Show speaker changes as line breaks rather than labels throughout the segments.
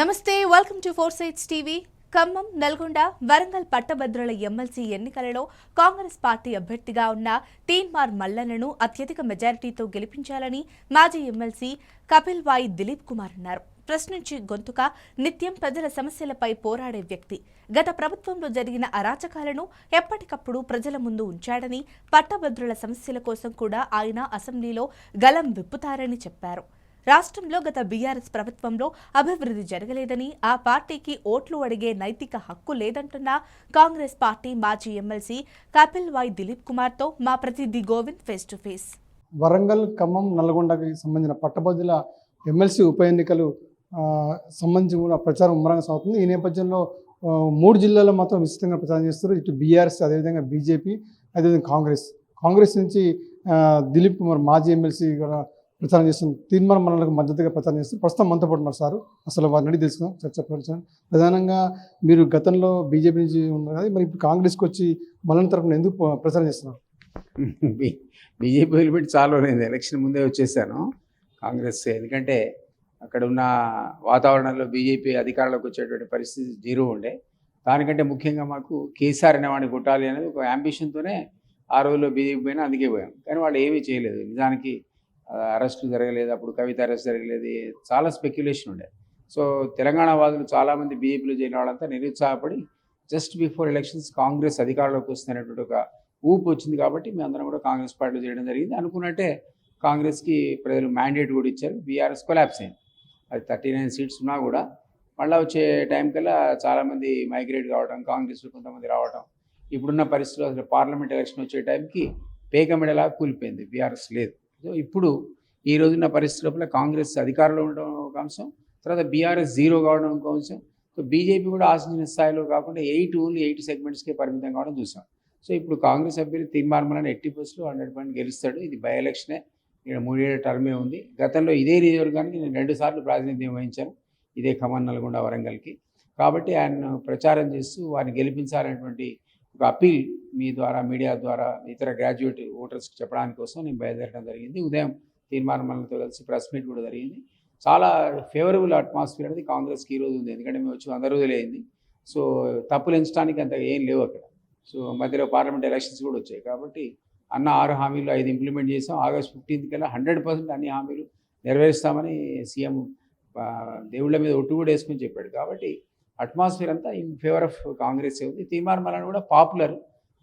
నమస్తే welcome to four sides TV. Khammam, Nalgonda, Warangal పట్టభద్రుల MLC ఎన్నికలలో కాంగ్రెస్ పార్టీ అభ్యర్థిగా ఉన్న తీన్మార్ మల్లన్నను అత్యధిక మెజారిటీతో గెలిపించాలని మాజీ ఎమ్మెల్సీ కపిల్ వాయి దిలీప్ కుమార్ అన్నారు. ప్రశ్నించి గొంతుక, నిత్యం ప్రజల సమస్యలపై పోరాడే వ్యక్తి. గత ప్రభుత్వంలో జరిగిన అరాచకాలను ఎప్పటికప్పుడు ప్రజల ముందు ఉంచాడని, పట్టభద్రుల సమస్యల కోసం కూడా ఆయన అసెంబ్లీలో గలం విప్పుతారని చెప్పారు. రాష్ట్రంలో గత బీఆర్ఎస్ ప్రభుత్వంలో అభివృద్ధి జరగలేదని, ఆ పార్టీకి ఓట్లు అడిగే నైతిక హక్కు లేదంటున్న కాంగ్రెస్ పార్టీ మాజీ ఎమ్మెల్సీ కపిల్ వాయి దిలీప్ కుమార్తో మా ప్రతినిధి Govind face to face.
Warangal, Khammam, నల్గొండకి సంబంధించిన పట్టభద్రుల ఎమ్మెల్సీ ఉప ఎన్నికలు సంబంధించి కూడా ప్రచారం ముమ్మరంగా సాగుతుంది. ఈ నేపథ్యంలో 3 జిల్లాల్లో మాత్రం విస్తృతంగా ప్రచారం చేస్తారు. ఇటు బీఆర్ఎస్, అదేవిధంగా బీజేపీ, అదేవిధంగా కాంగ్రెస్ నుంచి దిలీప్ కుమార్ మాజీ ఎమ్మెల్సీ కూడా ప్రచారం చేస్తున్నారు. తీన్మార్ మల్లన్నకు మద్దతుగా ప్రచారం చేస్తారు. ప్రస్తుతం మనతో పాటు ఉన్నారు సార్. అసలు వారిని అడిగి తెలుసుకుందాం. చర్చ ప్రధానంగా మీరు గతంలో బీజేపీ నుంచి ఉన్నారు కదా, మరి ఇప్పుడు కాంగ్రెస్కి వచ్చి మల్లన్న తరఫున ఎందుకు ప్రచారం చేస్తున్నారు?
బీజేపీ వదిలిపెట్టి చాలా లేదు, ఎలక్షన్ ముందే వచ్చేసాను కాంగ్రెస్. ఎందుకంటే అక్కడ ఉన్న వాతావరణంలో బీజేపీ అధికారంలోకి వచ్చేటువంటి పరిస్థితి జీరో ఉండే. దానికంటే ముఖ్యంగా మాకు కేసీఆర్ అనేవాడిని కొట్టాలి అనేది ఒక యాంబిషన్తోనే ఆ రోజుల్లో బీజేపీ పైన అందుకే పోయాం. కానీ వాళ్ళు ఏమీ చేయలేదు. నిజానికి అరెస్టులు జరగలేదు, అప్పుడు కవిత అరెస్ట్ జరగలేదు, చాలా స్పెక్యులేషన్ ఉండే. సో తెలంగాణ వాదులు చాలామంది బీజేపీలో చేరిన వాళ్ళంతా నిరుత్సాహపడి జస్ట్ బిఫోర్ ఎలక్షన్స్ కాంగ్రెస్ అధికారంలోకి వస్తున్నటువంటి ఒక ఊపు వచ్చింది. కాబట్టి మేమందరం కూడా కాంగ్రెస్ పార్టీలో చేయడం జరిగింది. అనుకున్నట్టే కాంగ్రెస్కి ప్రజలు మ్యాండేట్ కూడా ఇచ్చారు. బీఆర్ఎస్ కొలాప్స్ అయింది. అది 39 సీట్స్ ఉన్నా కూడా మళ్ళీ వచ్చే టైం కల్లా చాలామంది మైగ్రేట్ కావడం, కాంగ్రెస్లో కొంతమంది రావడం, ఇప్పుడున్న పరిస్థితుల్లో అసలు పార్లమెంట్ ఎలక్షన్ వచ్చే టైంకి పేకమెడలా కూలిపోయింది, బీఆర్ఎస్ లేదు. సో ఇప్పుడు ఈ రోజున్న పరిస్థితుల కాంగ్రెస్ అధికారంలో ఉండడం ఒక అంశం, తర్వాత బీఆర్ఎస్ జీరో కావడం ఒక అంశం. సో బీజేపీ కూడా ఆశించిన స్థాయిలో కాకుండా ఓన్లీ 8 సెగ్మెంట్స్కే పరిమితం కావడం చూసాం. సో ఇప్పుడు కాంగ్రెస్ అభ్యర్థి తీన్మార్ మల్లన్న 80% 100% గెలుస్తాడు. ఇది బై ఎలక్షనే, ఇక్కడ 3 ఏళ్ల టర్మే ఉంది. గతంలో ఇదే నియోజకవర్గానికి నేను 2 సార్లు ప్రాతినిధ్యం వహించాను, ఇదే ఖమ్మం, నల్గొండ, వరంగల్కి. కాబట్టి ఆయన ప్రచారం చేస్తూ వారిని గెలిపించాలనేటువంటి ఒక అపీల్ మీ ద్వారా, మీడియా ద్వారా ఇతర గ్రాడ్యుయేట్ ఓటర్స్కి చెప్పడానికి కోసం నేను బయలుదేరడం జరిగింది. ఉదయం తీన్మార్ మల్లన్నతో కలిసి ప్రెస్ మీట్ కూడా జరిగింది. చాలా ఫేవరబుల్ అట్మాస్ఫియర్ అనేది కాంగ్రెస్కి ఈరోజు ఉంది. ఎందుకంటే మేము వచ్చి 100 రోజులు అయింది. సో తప్పులు ఎంచడానికి అంత ఏం లేవు అక్కడ. సో మధ్యలో పార్లమెంట్ ఎలక్షన్స్ కూడా వచ్చాయి. కాబట్టి అన్న 6 హామీలు 5 ఇంప్లిమెంట్ చేసాం. ఆగస్ట్ 15 కల్లా 100% అన్ని హామీలు నెరవేరుస్తామని సీఎం దేవుళ్ళ మీద ఒట్టు కూడా వేసుకొని చెప్పాడు. కాబట్టి అట్మాస్ఫియర్ అంతా ఇన్ ఫేవర్ ఆఫ్ కాంగ్రెస్ ఉంది. తీన్మార్ మల్లన్న కూడా పాపులర్.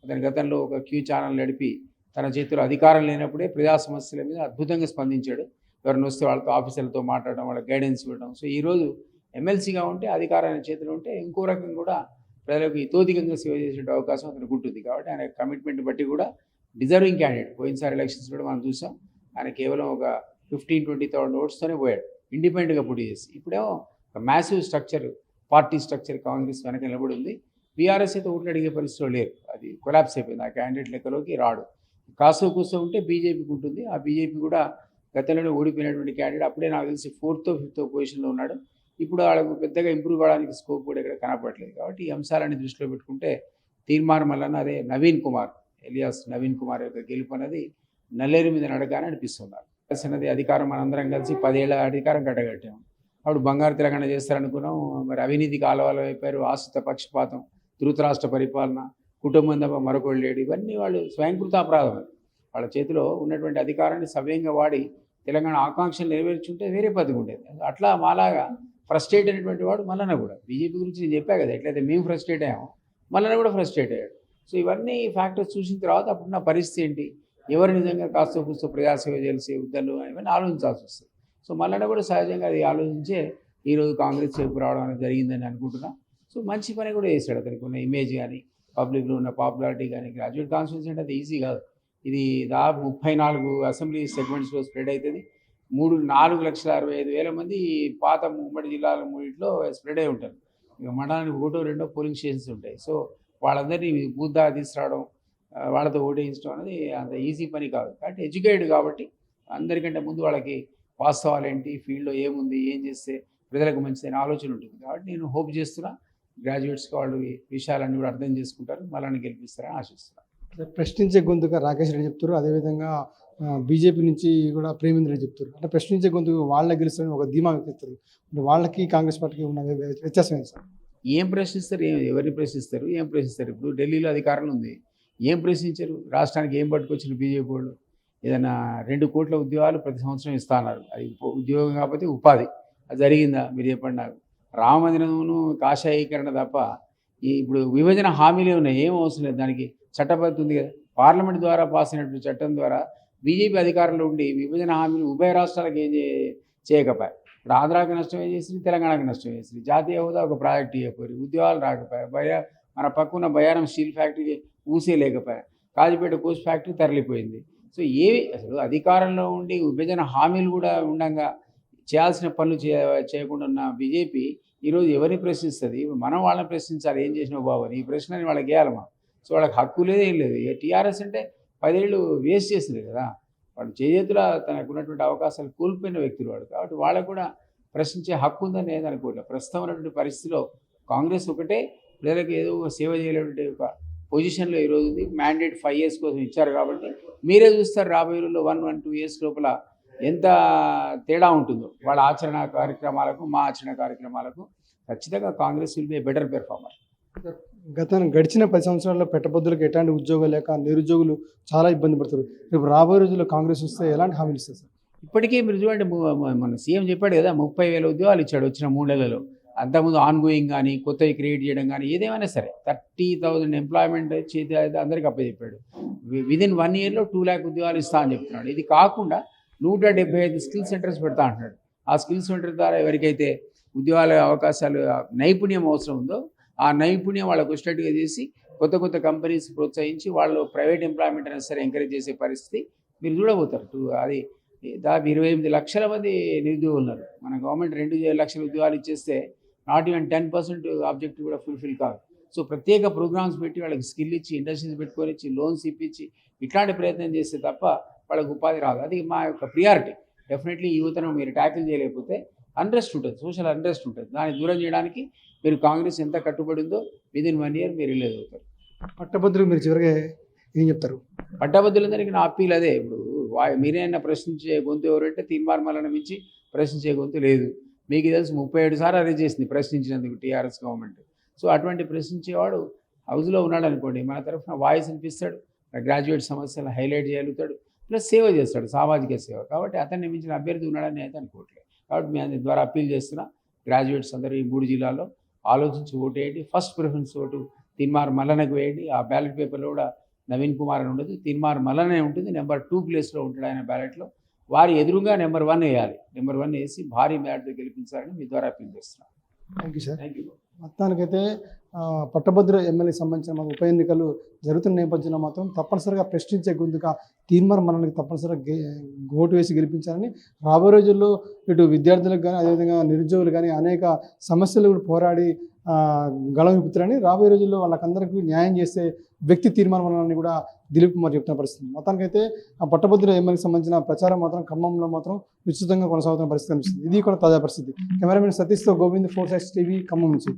అతని గతంలో ఒక క్యూ ఛానల్ నడిపి తన చేతిలో అధికారం లేనప్పుడే ప్రజా సమస్యల మీద అద్భుతంగా స్పందించాడు. ఎవరిని వస్తే వాళ్ళతో, ఆఫీసర్లతో మాట్లాడడం, వాళ్ళకి గైడెన్స్ ఇవ్వడం. సో ఈరోజు ఎమ్మెల్సీగా ఉంటే, అధికారాన్ని చేతిలో ఉంటే ఇంకో రకంగా కూడా ప్రజలకు ఇతోధికంగా సేవ చేసే అవకాశం అతనికి ఉంటుంది. కాబట్టి ఆయన కమిట్మెంట్ బట్టి కూడా డిజర్వింగ్ క్యాండిడేట్. పోయినసారి ఎలక్షన్స్ కూడా మనం చూసాం, ఆయన కేవలం ఒక 15-20,000 ఓట్స్తోనే పోయాడు, ఇండిపెండెంట్గా పోటీ చేసి. ఇప్పుడేమో ఒక massive structure, party structure Congress వెనక నిలబడి ఉంది. బీఆర్ఎస్ అయితే ఓట్లు అడిగే పరిస్థితిలో లేరు, అది కొలాప్స్ అయిపోయింది. ఆ క్యాండిడేట్ లెక్కలోకి రాడు. కాసో కూసో ఉంటే బీజేపీకి ఉంటుంది. ఆ బీజేపీ కూడా గతంలోనే ఓడిపోయినటువంటి క్యాండిడేట్ అప్పుడే నాకు తెలిసి 4th or 5th పొజిషన్లో ఉన్నాడు. ఇప్పుడు వాళ్ళకు పెద్దగా ఇంప్రూవ్ కావడానికి స్కోప్ కూడా ఇక్కడ కనపడలేదు. కాబట్టి ఈ అంశాలన్నీ దృష్టిలో పెట్టుకుంటే తీన్మార్ మల్లన్న, అదే నవీన్ కుమార్ ఎలియాస్ నవీన్ కుమార్ యొక్క గెలుపు అనేది నల్లేరు మీద నడగానే అనిపిస్తున్నారు. అన్నది అధికారం మనందరం కలిసి 10 ఏళ్ల అధికారం కట్టగట్టాము. అప్పుడు బంగారు తెలంగాణ చేస్తారనుకున్నాం. మరి అవినీతికి ఆలవాళ్ళు అయిపోయారు. ఆశ్రిత పక్షపాతం, ధృతరాష్ట్ర పరిపాలన, కుటుంబం తప్ప మరొకళ్ళు లేడు. ఇవన్నీ వాళ్ళు స్వయంకృత అపరాధం. వాళ్ళ చేతిలో ఉన్నటువంటి అధికారాన్ని సవ్యంగా వాడి తెలంగాణ ఆకాంక్షలు నెరవేర్చుంటే వేరే పద్ధతి ఉండేది. అట్లా మాలాగా ఫ్రస్ట్రేట్ అయినటువంటి వాడు మల్లన్న కూడా. బీజేపీ గురించి నేను చెప్పా కదా, ఎట్లయితే మేము ఫ్రస్ట్రేట్ అయ్యామో మల్లన్న కూడా ఫ్రస్ట్రేట్ అయ్యాడు. సో ఇవన్నీ ఫ్యాక్టర్స్ చూసిన తర్వాత అప్పుడున్న పరిస్థితి ఏంటి, ఎవరు నిజంగా కాస్త కూస్తో ప్రజాసేవ చేసే ఉద్దలు ఇవన్నీ ఆలోచించాల్సి వస్తుంది. సో మల్లన్న కూడా సహజంగా అది ఆలోచించే ఈరోజు కాంగ్రెస్ వైపు రావడం అనేది జరిగిందని అనుకుంటున్నా. సో మంచి పని కూడా చేశాడు. అతనికి ఉన్న ఇమేజ్ కానీ, పబ్లిక్లో ఉన్న పాపులారిటీ కానీ. గ్రాడ్యుయేట్ కాన్స్టిట్యూన్సీ అంటే అది ఈజీ కాదు. ఇది దాదాపు 34 అసెంబ్లీ సెగ్మెంట్స్లో స్ప్రెడ్ అవుతుంది. 4,65,000 మంది పాత ఉమ్మడి జిల్లాల మూడిట్లో స్ప్రెడ్ అయి ఉంటారు. ఇక మండలానికి 1-2 పోలింగ్ స్టేషన్స్ ఉంటాయి. సో వాళ్ళందరినీ బూత్ దాకా తీసుకురావడం, వాళ్ళతో ఓటేయించడం అనేది అంత ఈజీ పని కాదు. కాబట్టి ఎడ్యుకేటెడ్ కాబట్టి అందరికంటే ముందు వాళ్ళకి వాస్తవాలు ఏంటి, ఫీల్డ్లో ఏముంది, ఏం చేస్తే ప్రజలకు మంచిదని ఆలోచన ఉంటుంది. కాబట్టి నేను హోప్ చేస్తున్నా గ్రాడ్యుయేట్స్కి వాళ్ళు ఈ విషయాలన్నీ కూడా అర్థం చేసుకుంటారు, మళ్ళీ గెలిపిస్తారని ఆశిస్తున్నాను.
ప్రశ్నించే గొంతుగా రాకేష్ రెడ్డి చెప్తారు. అదేవిధంగా బీజేపీ నుంచి కూడా ప్రేమేంద్ర రెడ్డి చెప్తారు. అంటే ప్రశ్నించే గొంతు వాళ్ళ గెలుస్తారని ఒక ధీమా వ్యక్తిస్తారు. అంటే వాళ్ళకి కాంగ్రెస్ పార్టీకి ఉన్న వ్యత్యాసం ఏంటి సార్?
ఏం ప్రశ్నిస్తారు, ఎవరిని ప్రశ్నిస్తారు, ఏం ప్రశ్నిస్తారు? ఇప్పుడు ఢిల్లీలో అధికారంలో ఉంది, ఏం ప్రశ్నించారు? రాష్ట్రానికి ఏం పట్టుకొచ్చిన బీజేపీ వాళ్ళు? ఏదైనా 2 కోట్ల ఉద్యోగాలు ప్రతి సంవత్సరం ఇస్తా అన్నారు. అది ఉద్యోగం కాకపోతే ఉపాధి. అది జరిగిందా? మీరు చెప్పండి నాకు. రామ మందిరమును కాషాయీకరణ తప్ప ఇప్పుడు విభజన హామీలే ఉన్నాయి, ఏం అవసరం లేదు. దానికి చట్టబద్ధత ఉంది కదా. పార్లమెంట్ ద్వారా పాస్ అయినటువంటి చట్టం ద్వారా బీజేపీ అధికారంలో ఉండి విభజన హామీలు ఉభయ రాష్ట్రాలకు ఏం చేయకపోయాయి. ఇప్పుడు ఆంధ్రాకి నష్టం ఏం చేసింది, తెలంగాణకి నష్టం చేసింది. జాతీయ హోదా ఒక ప్రాజెక్ట్ ఇవ్వకపోయి, ఉద్యోగాలు రాకపోయా, మన పక్కన బయారం స్టీల్ ఫ్యాక్టరీకి ఊసే లేకపోయా, కాజీపేట కోచ్ ఫ్యాక్టరీ తరలిపోయింది. సో ఏవి అసలు అధికారంలో ఉండి విభజన హామీలు కూడా ఉండగా చేయాల్సిన పనులు చేయకుండా ఉన్న బీజేపీ ఈరోజు ఎవరిని ప్రశ్నిస్తుంది? మనం వాళ్ళని ప్రశ్నించాలి, ఏం చేసినావు బాబు అని. ఈ ప్రశ్నని వాళ్ళకి వేయాలమ్మా. సో వాళ్ళకి హక్కు లేదు, ఏం లేదు. ఇక టీఆర్ఎస్ అంటే 10 ఏళ్ళు వేస్ట్ చేసింది కదా. వాడు చేతుల తనకు ఉన్నటువంటి అవకాశాలు కోల్పోయిన వ్యక్తులు వాడు. కాబట్టి వాళ్ళకు కూడా ప్రశ్నించే హక్కు ఉందని నేను అనుకోవట్లేదు. ప్రస్తుతం ఉన్నటువంటి పరిస్థితిలో కాంగ్రెస్ ఒకటే ప్రజలకు ఏదో సేవ చేయలేటువంటి ఒక పొజిషన్లో ఈరోజు ఉంది. మ్యాండేట్ 5 years కోసం ఇచ్చారు కాబట్టి మీరే చూస్తారు రాబోయే రోజుల్లో 1-2 years లోపల ఎంత తేడా ఉంటుందో వాళ్ళ ఆచరణ కార్యక్రమాలకు మా ఆచరణ కార్యక్రమాలకు. ఖచ్చితంగా Congress will be A better performer.
గడిచిన 10 సంవత్సరాల్లో పెట్టబద్దులకు ఎలాంటి ఉద్యోగాలు లేక నిరుద్యోగులు చాలా ఇబ్బంది పడుతారు. రేపు రాబోయే రోజుల్లో కాంగ్రెస్ వస్తే ఎలాంటి హామీలు ఇస్తారు సార్?
ఇప్పటికే మీరు చూడండి, మన సీఎం చెప్పాడు కదా, 30,000 ఉద్యోగాలు ఇచ్చాడు వచ్చిన 3 నెలలలో. అంతకుముందు ఆన్గోయింగ్ కానీ కొత్తవి క్రియేట్ చేయడం కానీ ఏదేమైనా సరే 30,000 ఎంప్లాయ్మెంట్ చేతి అందరికీ అప్పచెప్పాడు. విదిన్ 1 yearలో 2 lakh ఉద్యోగాలు ఇస్తా అని చెప్తున్నాడు. ఇది కాకుండా 175 స్కిల్ సెంటర్స్ పెడతా అంటున్నాడు. ఆ స్కిల్ సెంటర్ ద్వారా ఎవరికైతే ఉద్యోగాల అవకాశాలు నైపుణ్యం అవసరం ఉందో ఆ నైపుణ్యం వాళ్ళకు వచ్చేటట్టుగా చేసి కొత్త కంపెనీస్ ప్రోత్సహించి వాళ్ళు ప్రైవేట్ ఎంప్లాయ్మెంట్ అయినా సరే ఎంకరేజ్ చేసే పరిస్థితి మీరు చూడబోతారు. అది దాదాపు 28 లక్షల మంది నిరుద్యోగులు ఉన్నారు. మన గవర్నమెంట్ 2 లక్షల ఉద్యోగాలు ఇచ్చేస్తే నాట్ ఈవెన్ 10% ఆబ్జెక్టివ్ కూడా ఫుల్ఫిల్ కాదు. సో ప్రత్యేక ప్రోగ్రామ్స్ పెట్టి వాళ్ళకి స్కిల్ ఇచ్చి ఇండస్ట్రీస్ పెట్టుకొని ఇచ్చి లోన్స్ ఇప్పించి ఇట్లాంటి ప్రయత్నం చేస్తే తప్ప వాళ్ళకి ఉపాధి రాదు. అది మా యొక్క ప్రియారిటీ. డెఫినెట్లీ యువతను మీరు ట్యాకిల్ చేయలేకపోతే అన్రెస్ట్ ఉంటుంది, సోషల్ అన్రెస్ట్ ఉంటుంది. దాన్ని దూరం చేయడానికి మీరు కాంగ్రెస్ ఎంత కట్టుబడి ఉందో విదిన్ 1 year మీరు రిలీజ్ అవుతారు.
పట్టభద్రులు మీరు చివరిగా ఏం చెప్తారు?
పట్టభద్రులందరికీ నా అప్పీల్ అదే. ఇప్పుడు మీరైనా ప్రశ్నించే గొంతు ఎవరంటే తీర్మార్ మల్లన మించి ప్రశ్నించే గొంతు లేదు. మీకు తెలుసు 37 సార్లు అరెస్ట్ చేసింది ప్రశ్నించినందుకు టీఆర్ఎస్ గవర్నమెంట్. సో అటువంటి ప్రశ్నించేవాడు హౌస్లో ఉన్నాడు అనుకోండి, మన తరఫున వాయిస్ అనిపిస్తాడు, గ్రాడ్యుయేట్ సమస్యలను హైలైట్ చేయగలుగుతాడు, ప్లస్ సేవ చేస్తాడు, సామాజిక సేవ. కాబట్టి అతన్ని మించిన అభ్యర్థి ఉన్నాడని అయితే అనుకోవట్లేదు. కాబట్టి మీ అందరి ద్వారా అప్పీల్ చేస్తున్నా, గ్రాడ్యుయేట్స్ అందరూ ఈ 3 జిల్లాల్లో ఆలోచించి ఓటు వేయండి. ఫస్ట్ ప్రిఫరెన్స్ ఓటు తీన్మార్ మల్లనకు వేయండి. ఆ బ్యాలెట్ పేపర్లో కూడా నవీన్ కుమార్ అని ఉండదు, తీన్మార్ మల్లనే ఉంటుంది. నెంబర్ 2 ప్లేస్లో ఉంటాడు ఆయన బ్యాలెట్లో. వారి ఎదురుగా నెంబర్ 1 వేయాలి. నెంబర్ 1 వేసి భారీ మ్యాట్తో గెలిపించాలని మీ ద్వారా అప్పీల్ చేస్తున్నాను.
Thank you sir.
Thank you.
మొత్తానికైతే పట్టభద్ర ఎమ్మెల్యే సంబంధించిన ఉప ఎన్నికలు జరుగుతున్న నేపథ్యంలో మాత్రం తప్పనిసరిగా ప్రశ్నించే గొంతుగా తీర్మానం మనకి తప్పనిసరిగా ఓటు వేసి గెలిపించాలని, రాబోయే రోజుల్లో ఇటు విద్యార్థులకు కానీ అదేవిధంగా నిరుద్యోగులు కానీ అనేక సమస్యలు కూడా పోరాడి గళం విప్పుతారని, రాబోయే రోజుల్లో వాళ్ళకందరికీ న్యాయం చేసే వ్యక్తి తీర్మానం మనల్ని కూడా దిలీప్ కుమార్ చెప్తున్న పరిస్థితి. మొత్తానికైతే ఆ పట్టభద్ర ఎమ్మెల్యేకి సంబంధించిన ప్రచారం మాత్రం ఖమ్మంలో మాత్రం విస్తృతంగా కొనసాగుతున్న పరిస్థితి కనిపిస్తుంది. ఇది కూడా తాజా పరిస్థితి. కెమెరామెన్ సతీష్తో గోవింద్, 4 Sides TV, ఖమ్మం నుంచి.